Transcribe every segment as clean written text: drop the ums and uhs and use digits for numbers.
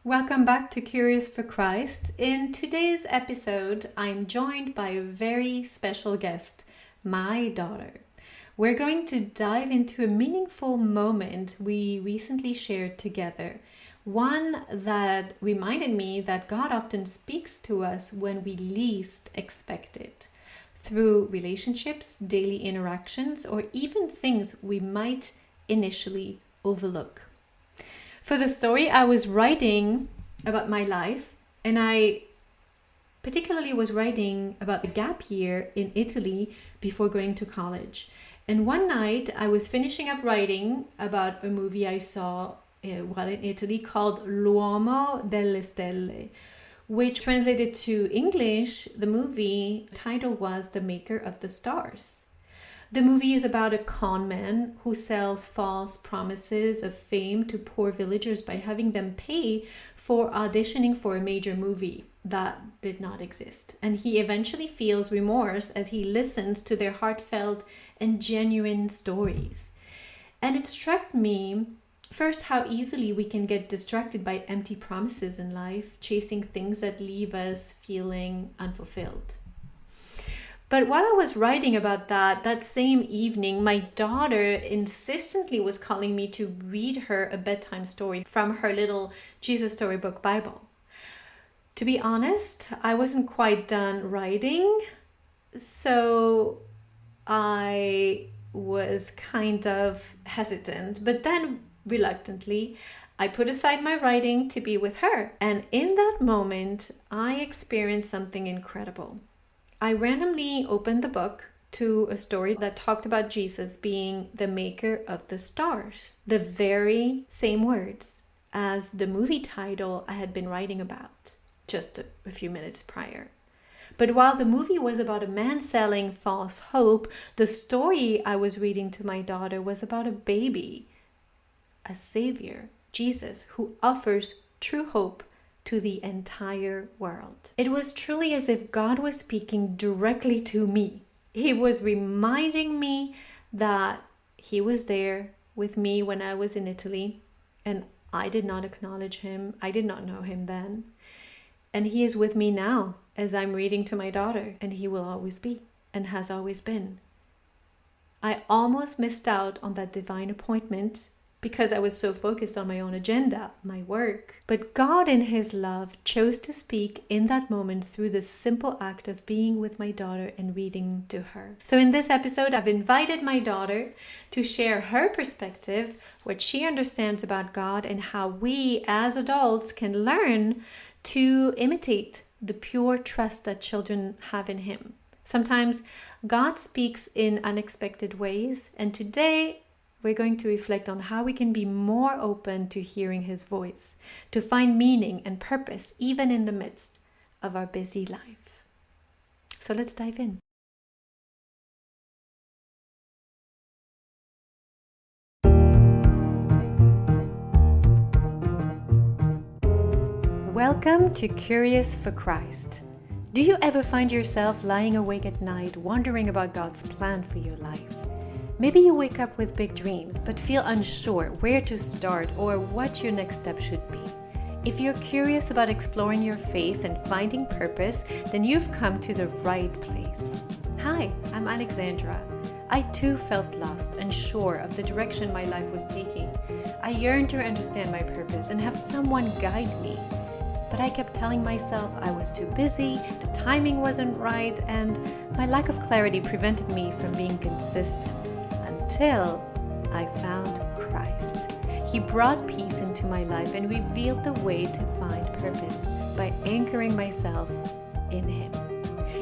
Welcome back to Curious for Christ. In today's episode, I'm joined by a very special guest, my daughter. We're going to dive into a meaningful moment we recently shared together, one that reminded me that God often speaks to us when we least expect it, through relationships, daily interactions, or even things we might initially overlook. For the story, I was writing about my life, and I particularly was writing about the gap year in Italy before going to college. And one night, I was finishing up writing about a movie I saw while in Italy called L'Uomo delle Stelle, which translated to English, the movie title was The Maker of the Stars. The movie is about a con man who sells false promises of fame to poor villagers by having them pay for auditioning for a major movie that did not exist. And he eventually feels remorse as he listens to their heartfelt and genuine stories. And it struck me first how easily we can get distracted by empty promises in life, chasing things that leave us feeling unfulfilled. But while I was writing about that same evening, my daughter insistently was calling me to read her a bedtime story from her little Jesus Storybook Bible. To be honest, I wasn't quite done writing, so I was kind of hesitant. But then, reluctantly, I put aside my writing to be with her. And in that moment, I experienced something incredible. I randomly opened the book to a story that talked about Jesus being the maker of the stars. The very same words as the movie title I had been writing about just a few minutes prior. But while the movie was about a man selling false hope, the story I was reading to my daughter was about a baby, a savior, Jesus, who offers true hope to the entire world. It was truly as if God was speaking directly to me. He was reminding me that He was there with me when I was in Italy, and I did not acknowledge Him. I did not know Him then. And He is with me now as I'm reading to my daughter, and He will always be and has always been. I almost missed out on that divine appointment because I was so focused on my own agenda, my work. But God in His love chose to speak in that moment through the simple act of being with my daughter and reading to her. So in this episode, I've invited my daughter to share her perspective, what she understands about God, and how we as adults can learn to imitate the pure trust that children have in Him. Sometimes God speaks in unexpected ways, and today we're going to reflect on how we can be more open to hearing His voice, to find meaning and purpose even in the midst of our busy life. So let's dive in. Welcome to Curious for Christ. Do you ever find yourself lying awake at night wondering about God's plan for your life? Maybe you wake up with big dreams, but feel unsure where to start or what your next step should be. If you're curious about exploring your faith and finding purpose, then you've come to the right place. Hi, I'm Alexandra. I too felt lost, unsure of the direction my life was taking. I yearned to understand my purpose and have someone guide me. But I kept telling myself I was too busy, the timing wasn't right, and my lack of clarity prevented me from being consistent. Until I found Christ. He brought peace into my life and revealed the way to find purpose by anchoring myself in Him.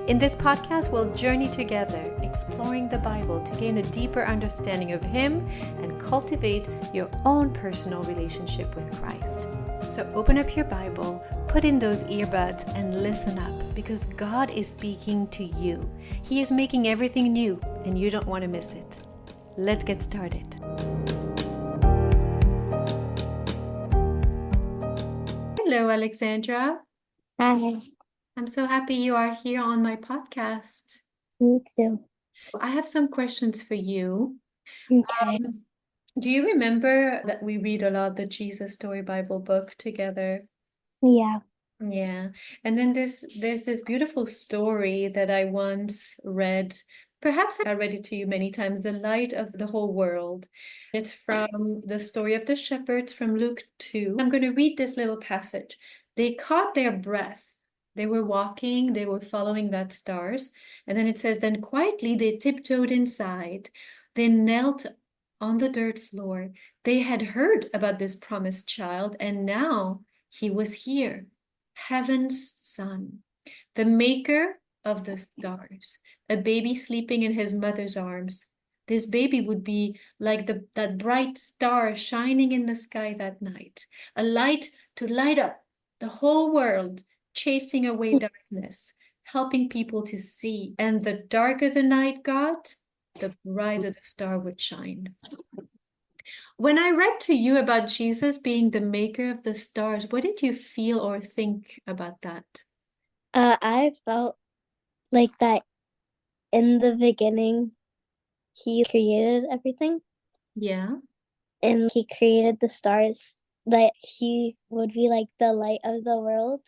In this podcast, we'll journey together, exploring the Bible to gain a deeper understanding of Him and cultivate your own personal relationship with Christ. So open up your Bible, put in those earbuds, and listen up, because God is speaking to you. He is making everything new, and you don't want to miss it. Let's get started. Hello, Alexandra. Hi, I'm so happy you are here on my podcast. me too. I have some questions for you. Okay. Do you remember that we read a lot the Jesus Story Bible book together? Yeah. Yeah. And then there's this beautiful story that I once read. Perhaps I read it to you many times, The Light of the Whole World. It's from the story of the shepherds from Luke 2. I'm going to read this little passage. They caught their breath. They were walking, they were following that stars. And then it says, then quietly they tiptoed inside. They knelt on the dirt floor. They had heard about this promised child, and now he was here, heaven's son, the maker of the stars, a baby sleeping in his mother's arms. This baby would be like that bright star shining in the sky that night, a light to light up the whole world, chasing away darkness, helping people to see. And the darker the night got, the brighter the star would shine. When I read to you about Jesus being the maker of the stars, what did you feel or think about that? I felt like that in the beginning, he created everything Yeah, and he created the stars, that he would be like the light of the world.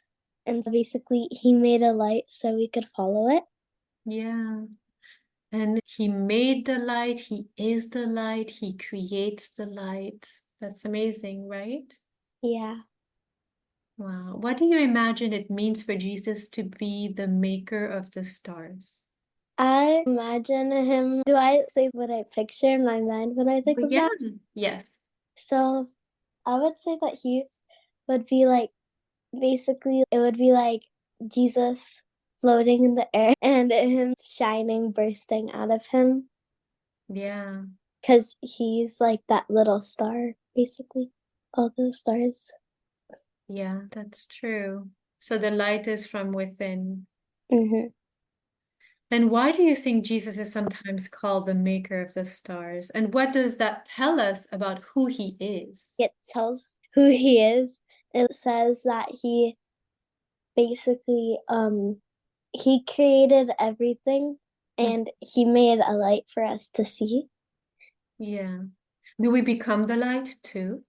And basically, he made a light so we could follow it. yeah. And he made the light, he is the light, he creates the light. That's amazing, right? Yeah. Wow. What do you imagine it means for Jesus to be the maker of the stars? I imagine him. Do I say what I picture in my mind when I think Oh, of yeah. that? Yes. So I would say that he would be like, basically, it would be like Jesus floating in the air and him shining, bursting out of him, Yeah. because he's like that little star, basically. All those stars. Yeah, that's true. So the light is from within. Hmm. And why do you think Jesus is sometimes called the maker of the stars? And what does that tell us about who he is? It tells who he is. It says that he basically he created everything Mm. and he made a light for us to see. Yeah. Do we become the light too?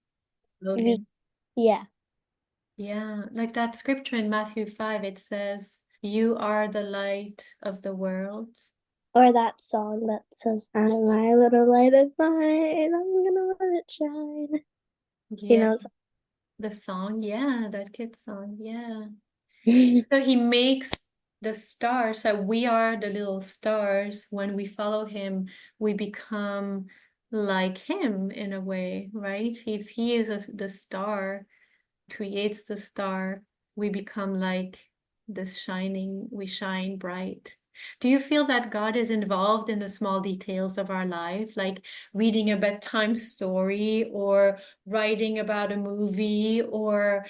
Followed We him. Yeah. Yeah. Like that scripture in Matthew 5, it says, you are the light of the world. Or that song that says, I'm my little light of mine, I'm gonna let it shine. You Yeah. know, The song. Yeah. That kid's song. Yeah. it's- So he makes the stars. So we are the little stars. When we follow him, we become like him in a way, right? If he is the star, creates the star, we become like this shining, we shine bright. Do you feel that God is involved in the small details of our life, like reading a bedtime story or writing about a movie or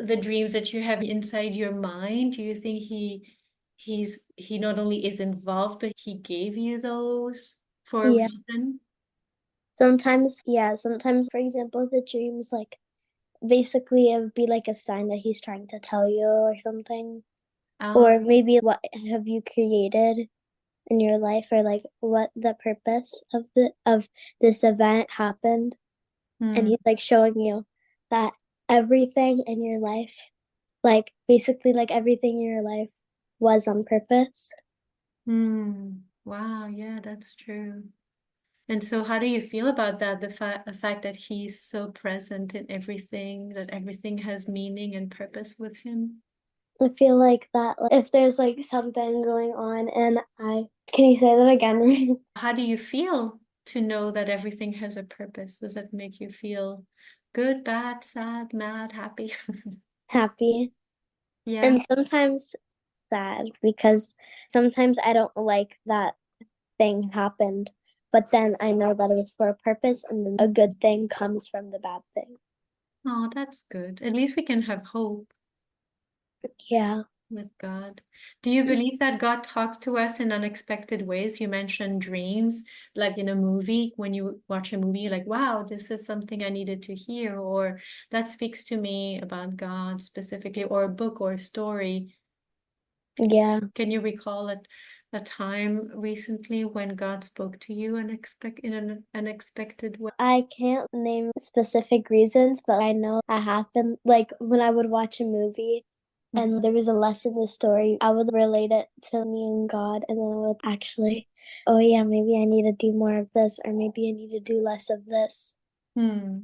the dreams that you have inside your mind? Do you think he not only is involved, but he gave you those for a yeah. reason? Sometimes, yeah, sometimes, for example, the dreams, like, basically it would be like a sign that he's trying to tell you or something. Uh, Or maybe what have you created in your life, or like what the purpose of this event happened. And hmm, he's like showing you that everything in your life, like basically like everything in your life was on purpose. hmm. Wow, yeah, that's true. And so, how do you feel about that? The fact that he's so present in everything, that everything has meaning and purpose with him. I feel like that, like, if there's like something going on and I can you say that again? How do you feel to know that everything has a purpose? Does that make you feel good, bad, sad, mad, happy? Happy. Yeah. And sometimes sad, because sometimes I don't like that thing happened, but then I know that it was for a purpose and then a good thing comes from the bad thing. Oh, that's good. At least we can have hope Yeah. with God. Do you believe that God talks to us in unexpected ways? You mentioned dreams, like in a movie, when you watch a movie, you're like, wow, this is something I needed to hear, or that speaks to me about God specifically, or a book or a story. Yeah. Can you recall it? a time recently when God spoke to you in an unexpected way? I can't name specific reasons, but I know it happened like when I would watch a movie and there was a lesson in the story, I would relate it to me and God, and then I would actually, oh yeah, maybe I need to do more of this, or maybe I need to do less of this, Hmm.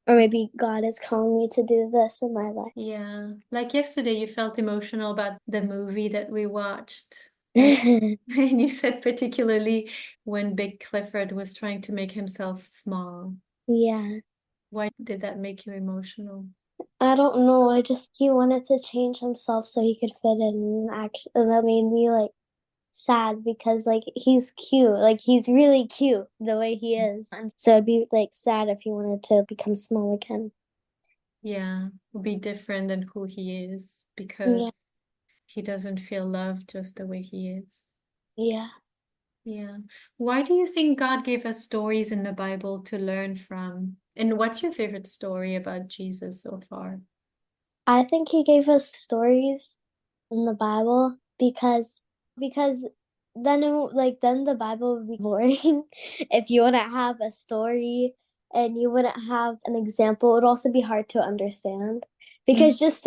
or maybe God is calling me to do this in my life. Yeah. Like yesterday, you felt emotional about the movie that we watched. And you said particularly when Big Clifford was trying to make himself small. Yeah. Why did that make you emotional? I don't know. He wanted to change himself so he could fit in. Actually, and that made me like sad because like he's cute. Like he's really cute the way he is. And so it'd be like sad if he wanted to become small again. Yeah, will be different than who he is because Yeah. he doesn't feel loved just the way he is. Yeah. Yeah. Why do you think God gave us stories in the Bible to learn from? And what's your favorite story about Jesus so far? I think he gave us stories in the Bible because then the Bible would be boring if you wouldn't have a story and you wouldn't have an example. It would also be hard to understand because just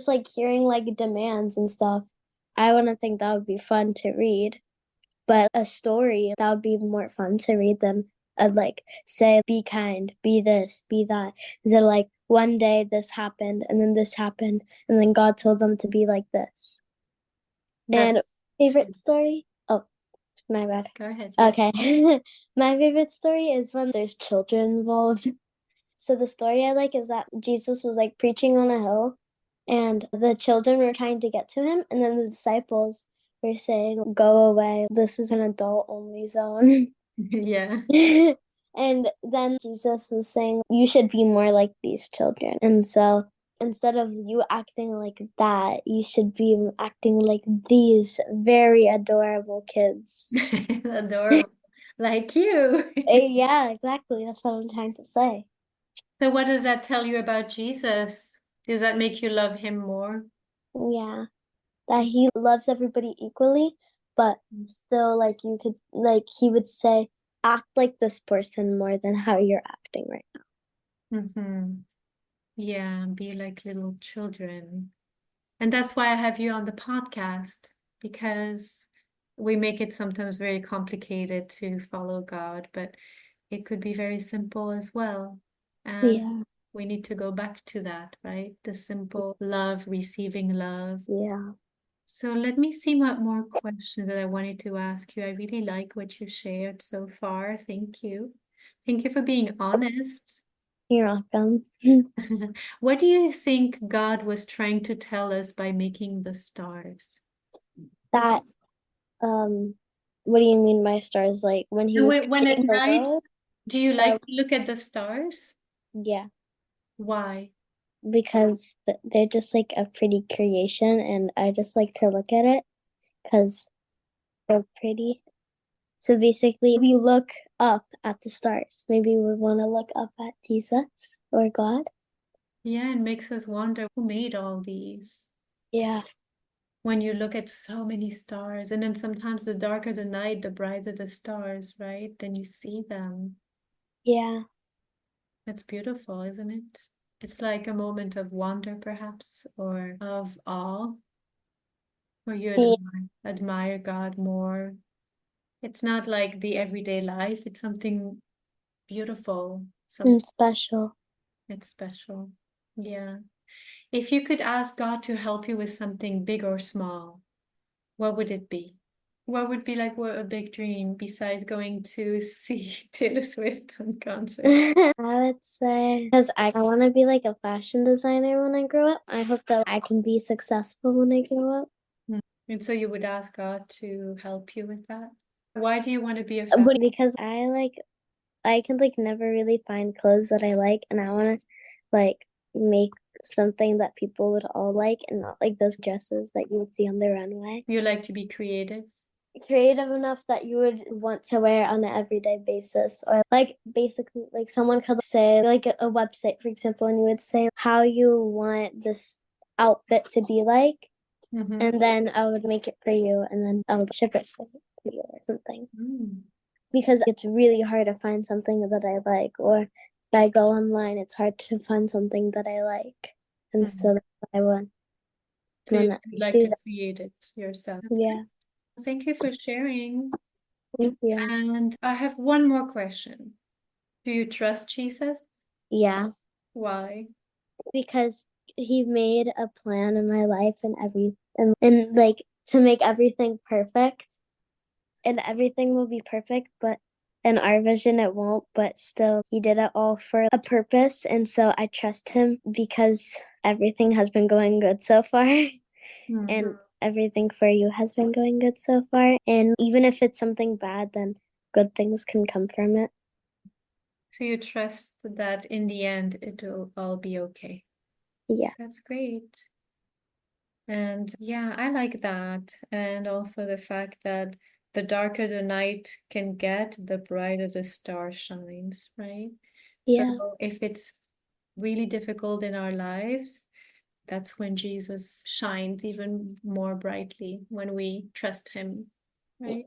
like hearing like demands and stuff, I wouldn't think that would be fun to read. But a story that would be more fun to read than like say be kind, be this, be that. Instead of like one day this happened and then this happened and then God told them to be like this. That's And favorite story? Oh, my bad. go ahead, yeah. Okay. My favorite story is when there's children involved. So the story I like is that Jesus was like preaching on a hill and the children were trying to get to him and then the disciples were saying, "Go away. This is an adult only zone." Yeah. And then Jesus was saying, "You should be more like these children." And so instead of you acting like that, you should be acting like these very adorable kids. Adorable. Like you. Yeah, exactly. That's what I'm trying to say. So what does that tell you about Jesus? Does that make you love him more? Yeah, that he loves everybody equally, but still, like, you could, like, he would say, act like this person more than how you're acting right Mm-hmm. Yeah, be like little children. And that's why I have you on the podcast, because we make it sometimes very complicated to follow God, but it could be very simple as well. now. And Yeah, we need to go back to that, right? The simple love, receiving love. yeah. So let me see what more questions that I wanted to ask you. I really like what you shared so far. Thank you. Thank you for being honest. You're welcome. What do you think God was trying to tell us by making the stars? That, um, what do you mean by stars? Like, when he And was when at creating the night, world? do you Or, like to look at the stars? yeah, Why? because they're just like a pretty creation, and I just like to look at it because they're pretty. So basically, if you look up at the stars, maybe we want to look up at Jesus or God. Yeah, it makes us wonder who made all these. Yeah. When you look at so many stars, and then sometimes the darker the night, the brighter the stars, right? Then you see them. Yeah. That's beautiful, isn't it? It's like a moment of wonder, perhaps, or of awe, where you Yeah. admire God more. It's not like the everyday life, it's something beautiful, something And special. it's special. Yeah. If you could ask God to help you with something big or small, what would it be? What would be like what a big dream besides going to see Taylor Swift on concert? I would say, because I want to be like a fashion designer when I grow up. I hope that I can be successful when I grow up. Hmm. And so you would ask God to help you with that? Why do you want to be a fashion? Because I can like never really find clothes that I like, and I want to like make something that people would all like and not like those dresses that you would see on the runway. You like to be creative? Creative enough that you would want to wear on an everyday basis, or like basically like someone could say like a website for example, and you would say how you want this outfit to be like, and then I would make it for you, and then I would ship it to you or something. Because it's really hard to find something that I like, or if I go online, it's hard to find something that I like, and so that's why I want to do that. create it yourself. Yeah, Thank you for sharing. thank you. And I have one more question. Do you trust Jesus? Yeah, Why? because he made a plan in my life and like to make everything perfect, and everything will be perfect, but in our vision it won't, but still he did it all for a purpose, and so I trust him because everything has been going good so far. And everything for you has been going good so far, and even if it's something bad, then good things can come from it. So you trust that in the end it will all be okay. Yeah. That's great. And yeah, I like that. And also the fact that the darker the night can get, the brighter the star shines, right? Yeah. So if it's really difficult in our lives, that's when Jesus shines even more brightly, when we trust him, right?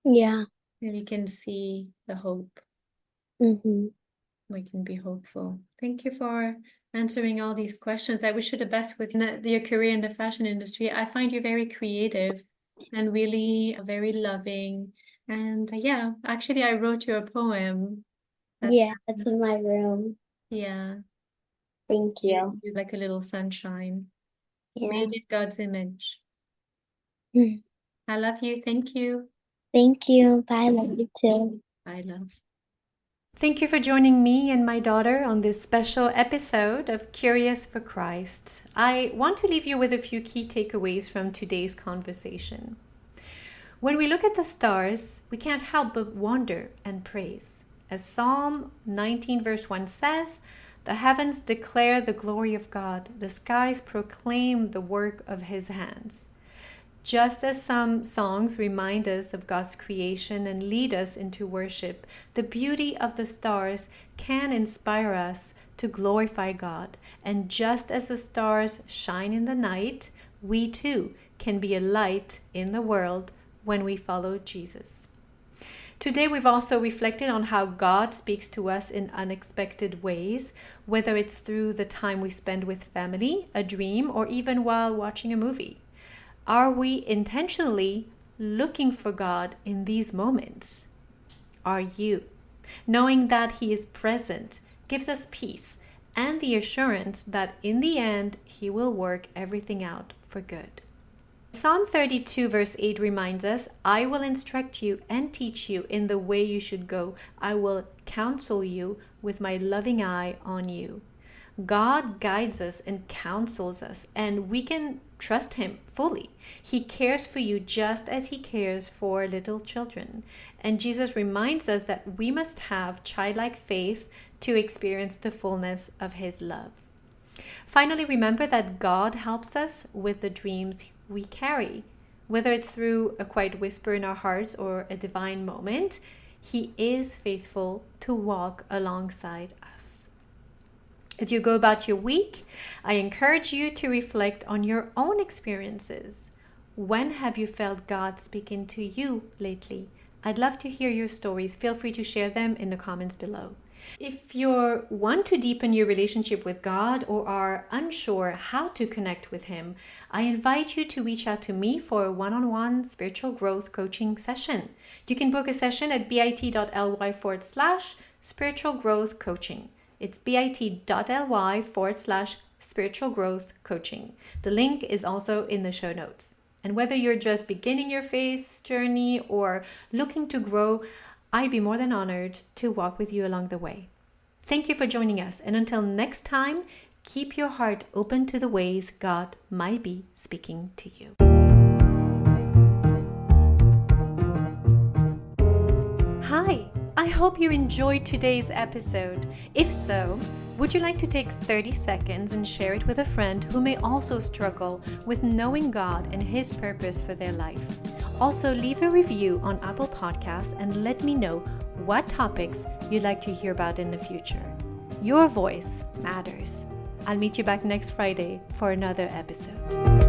Yeah. And we can see the hope. Mm-hmm. We can be hopeful. Thank you for answering all these questions. I wish you the best with your career in the fashion industry. I find you very creative and really very loving. And yeah, actually, I wrote you a poem. Yeah, it's in my room. Yeah, Thank you. you're like a little sunshine, Yeah. made in God's image. I love you. Thank you. Thank you. Bye. Love you too. Bye, love. Thank you for joining me and my daughter on this special episode of Curious for Christ. I want to leave you with a few key takeaways from today's conversation. When we look at the stars, we can't help but wonder and praise. As Psalm 19 verse 1 says, "The heavens declare the glory of God, the skies proclaim the work of his hands." Just as some songs remind us of God's creation and lead us into worship, the beauty of the stars can inspire us to glorify God. And just as the stars shine in the night, we too can be a light in the world when we follow Jesus. Today, we've also reflected on how God speaks to us in unexpected ways, whether it's through the time we spend with family, a dream, or even while watching a movie. Are we intentionally looking for God in these moments? Are you? Knowing that he is present gives us peace and the assurance that in the end, he will work everything out for good. Psalm 32 verse 8 reminds us, "I will instruct you and teach you in the way you should go. I will counsel you with my loving eye on you." God guides us and counsels us, and we can trust him fully. He cares for you just as he cares for little children. And Jesus reminds us that we must have childlike faith to experience the fullness of his love. Finally, remember that God helps us with the dreams we carry. Whether it's through a quiet whisper in our hearts or a divine moment, he is faithful to walk alongside us. As you go about your week, I encourage you to reflect on your own experiences. When have you felt God speaking to you lately? I'd love to hear your stories. Feel free to share them in the comments below. If you want to deepen your relationship with God or are unsure how to connect with him, I invite you to reach out to me for a one-on-one spiritual growth coaching session. You can book a session at bit.ly/spiritual growth coaching. It's bit.ly/spiritual growth coaching. The link is also in the show notes. And whether you're just beginning your faith journey or looking to grow, I'd be more than honored to walk with you along the way. Thank you for joining us. And until next time, keep your heart open to the ways God might be speaking to you. Hi, I hope you enjoyed today's episode. If so, would you like to take 30 seconds and share it with a friend who may also struggle with knowing God and his purpose for their life? Also, leave a review on Apple Podcasts and let me know what topics you'd like to hear about in the future. Your voice matters. I'll meet you back next Friday for another episode.